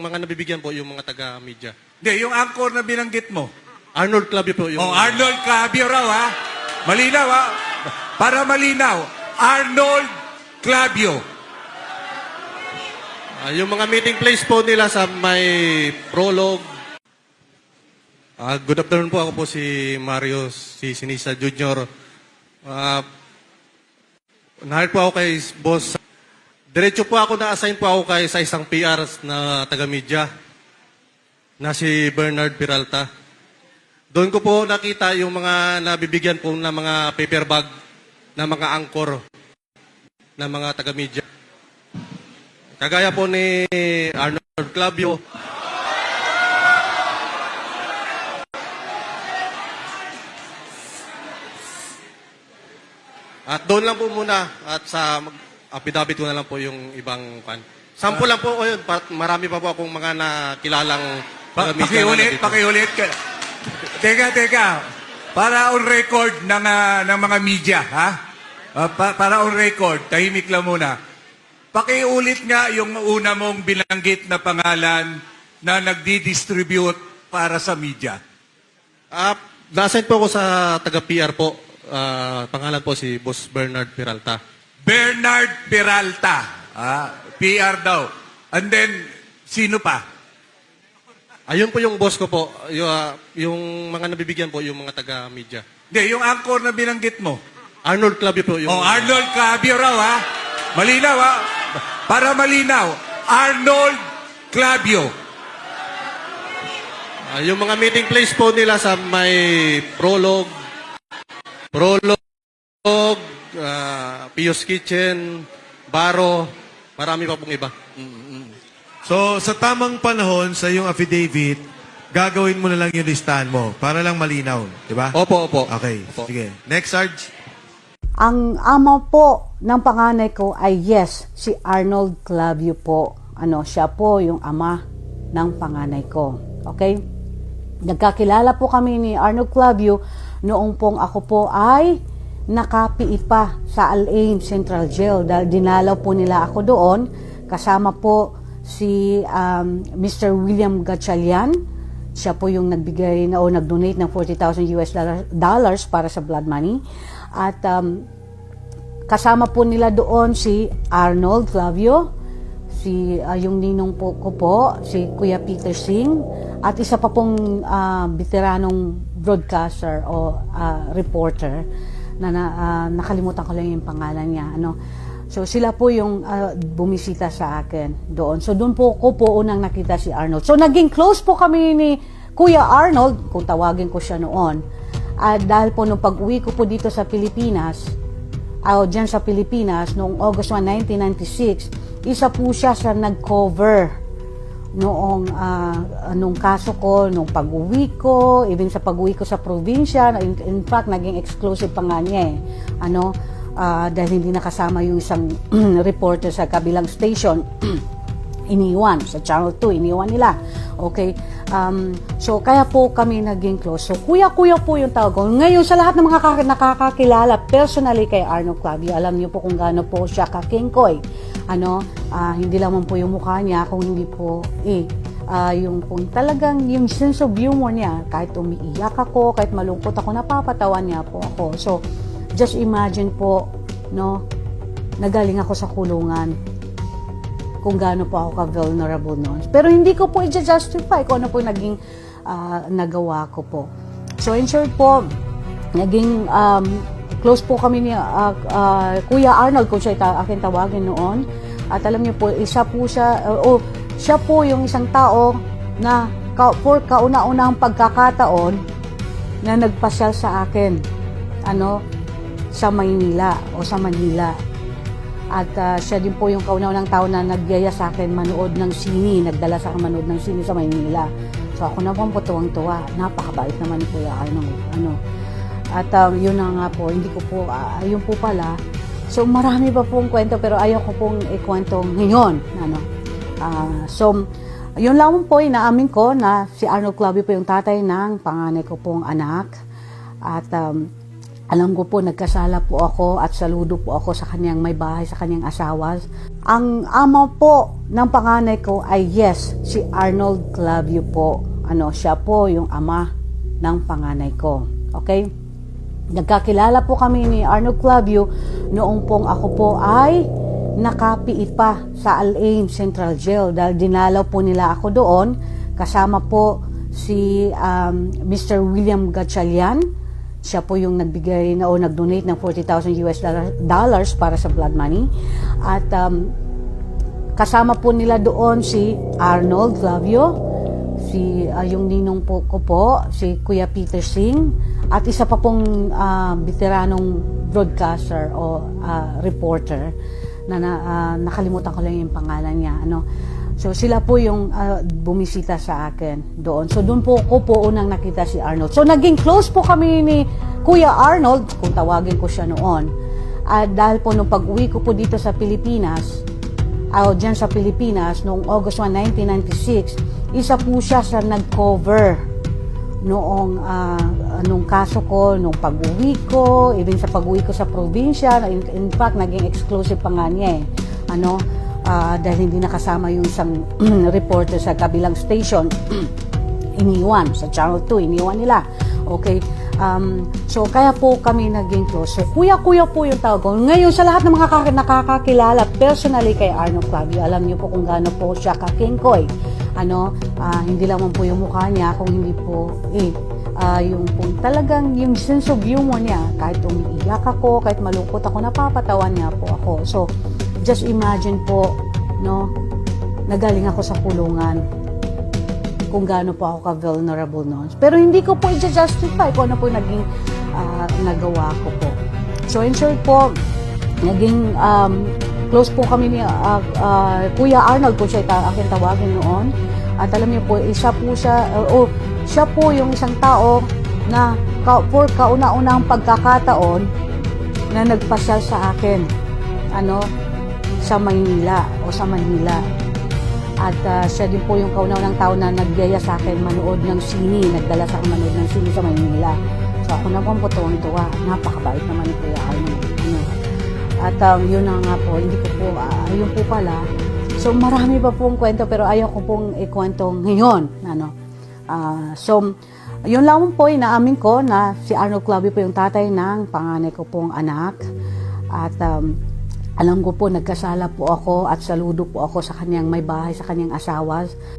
mga nabibigyan po, yung mga taga-media. Hindi, yung anchor na binanggit mo. Arnold Clavio po yung... Oh, Arnold Clavio raw, ha? Malinaw, ha? Para malinaw, Arnold Clavio. Yung mga meeting place po nila sa may prologue. Good afternoon po, ako po si Mario si Sinisa Jr. Nahir po ako kay boss. Diretso po ako, na-assign po ako sa isang PR na taga-media na si Bernard Peralta. Doon ko po nakita yung mga nabibigyan po na mga paper bag na mga anchor na mga taga-media. Kagaya po ni Arnold Clavio. At doon lang po muna at sa affidavit ko na lang po yung ibang pan. Sample lang po ko yun. Marami pa po akong mga nakilalang Pakiulit. Teka. Para on record ng mga media, ha? Para on record, tahimik lang muna. Pakiulit nga yung una mong binanggit na pangalan na nagdi-distribute para sa media. Na-assign po ako sa taga-PR po. Pangalan po si Boss Bernard Peralta. Bernard Peralta. PR daw. And then, sino pa? Ayun po yung boss ko po. Yung mga nabibigyan po, yung mga taga-media. Hindi, yung anchor na binanggit mo. Arnold Clavio po yung... Oh, Arnold Clavio raw, ha? Malinaw, ha? Para malinaw, Arnold Clavio. Yung mga meeting place po nila sa may prologue, Pio's Kitchen, Baro, marami pa pong iba. So, sa tamang panahon, sa iyong affidavit, gagawin mo na lang yung listahan mo para lang malinaw. Di ba? Opo. Okay, Opo. sige. Next, Sarge. Ang ama po ng panganay ko ay si Arnold Clavio po. Siya po yung ama ng panganay ko. Okay? Nagkakilala po kami ni Arnold Clavio noong pong ako po ay nakapiit pa sa Al-Ain Central Jail. Dahil dinalaw po nila ako doon, kasama po si Mr. William Gatchalian. Siya po yung nagbigay o nag-donate ng $40,000 para sa blood money. At kasama po nila doon si Arnold Clavio, yung ninong ko po, si Kuya Peter Singh, at isa pa pong veteranong broadcaster o reporter na nakalimutan ko lang yung pangalan niya. So sila po yung bumisita sa akin doon. So doon po ko unang nakita si Arnold. So naging close po kami ni Kuya Arnold, kung tawagin ko siya noon. Dahil po nung pag-uwi ko po dito sa Pilipinas, dyan sa Pilipinas, noong August 1, 1996, isa po siya sa nag-cover noong nung kaso ko, nung pag-uwi ko, even sa pag-uwi ko sa probinsya. In fact, naging exclusive pa nga niya dahil hindi nakasama yung isang reporter sa kabilang station. Iniwan sa Channel 2, iniwan nila. Okay? So, kaya po kami naging close. So, kuya-kuya po yung tawag ko. Ngayon, sa lahat ng mga nakakakilala personally kay Arnold Clavio, alam niyo po kung gaano po siya kakingkoy. Hindi lamang po yung mukha niya, kung hindi po, yung kung talagang yung sense of humor niya, kahit umiiyak ako, kahit malungkot ako, napapatawan niya po ako. So, just imagine po, nagaling ako sa kulungan, kung gaano po ako ka-vulnerable noon. Pero hindi ko po i-justify kung ano po naging nagawa ko po. So in short po, naging close po kami ni Kuya Arnold, kung siya akin tawagin noon. At alam niyo po, siya po yung isang tao na for kauna-unahang pagkakataon na nagpasyal sa akin sa Maynila o sa Manila. At siya din po yung kauna-unang tao na nagyaya sa akin manood ng sini, nagdala sa akin manood ng sini sa Maynila. So ako naman po tuwang-tuwa, napakabait naman ni Kuya Arnold. At yun na nga po, hindi ko po, yun po pala. So marami pa pong kwento pero ayaw ko pong ikwento ngayon. So yun lang po, inaamin ko na si Arnold Clavio po yung tatay ng panganay ko pong anak. At alam ko po nagkasala po ako at saludo po ako sa kanyang may bahay, sa kanyang asawa. Ang ama po ng panganay ko ay yes, si Arnold Clavio po. Siya po yung ama ng panganay ko. Okay? Nagkakilala po kami ni Arnold Clavio noong pong ako po ay nakapiit pa sa Al-Ain Central Jail dahil dinalaw po nila ako doon kasama po si Mr. William Gatchalian. Siya po yung nagbigay o nag-donate ng $40,000 dollars para sa blood money. At kasama po nila doon si Arnold Clavio, yung ninong po ko po, si Kuya Peter Singh, at isa pa pong veteranong broadcaster o reporter na nakalimutan ko lang yung pangalan niya. So sila po yung bumisita sa akin doon. So doon po ko po unang nakita si Arnold. So naging close po kami ni Kuya Arnold, kung tawagin ko siya noon. At dahil po nung pag-uwi ko po dito sa Pilipinas, dyan sa Pilipinas, noong August 1, 1996, isa po siya sa nag-cover noong nung kaso ko, nung pag-uwi ko, even sa pag-uwi ko sa probinsya. In fact, naging exclusive pa nga niya dahil hindi nakasama yung isang reporter sa kabilang station. Iniwan, sa Channel 2, iniwan nila. Okay. So, kaya po kami naging close. So, kuya-kuya po yung tawag ko. Ngayon, sa lahat ng mga nakakakilala personally kay Arnold Clavio, alam niyo po kung gaano po siya kakingkoy. Hindi lamang po yung mukha niya, kung hindi po, yung po talagang, yung sense of humor niya, kahit umiiyak ako, kahit malungkot ako, napapatawan niya po ako. So, just imagine po, nagaling ako sa kulungan, kung gaano po ako ka-vulnerable noon. Pero hindi ko po i-justify kung ano po naging nagawa ko po. So in short po, naging close po kami ni Kuya Arnold po siya aking tawagin noon. At alam niyo po, siya po yung isang tao na for kauna-unahang pagkakataon na nagpasyal sa akin sa Maynila o sa Manila. At siya din po yung kauna-unang tao na nagyaya sa akin manood ng sini, nagdala sa akin manood ng sini sa Maynila. So ako na po tuwang-tuwa, napakabait naman ni Kuya Arnold. At yun na nga po, hindi ko po, yun po pala. So marami pa pong kwento pero ayaw ko pong ikwento ngayon. So yun lang po, inaamin ko na si Arnold Clavio po yung tatay ng panganay ko pong anak. At alam ko po nagkasala po ako at saludo po ako sa kanyang may bahay, sa kanyang asawa.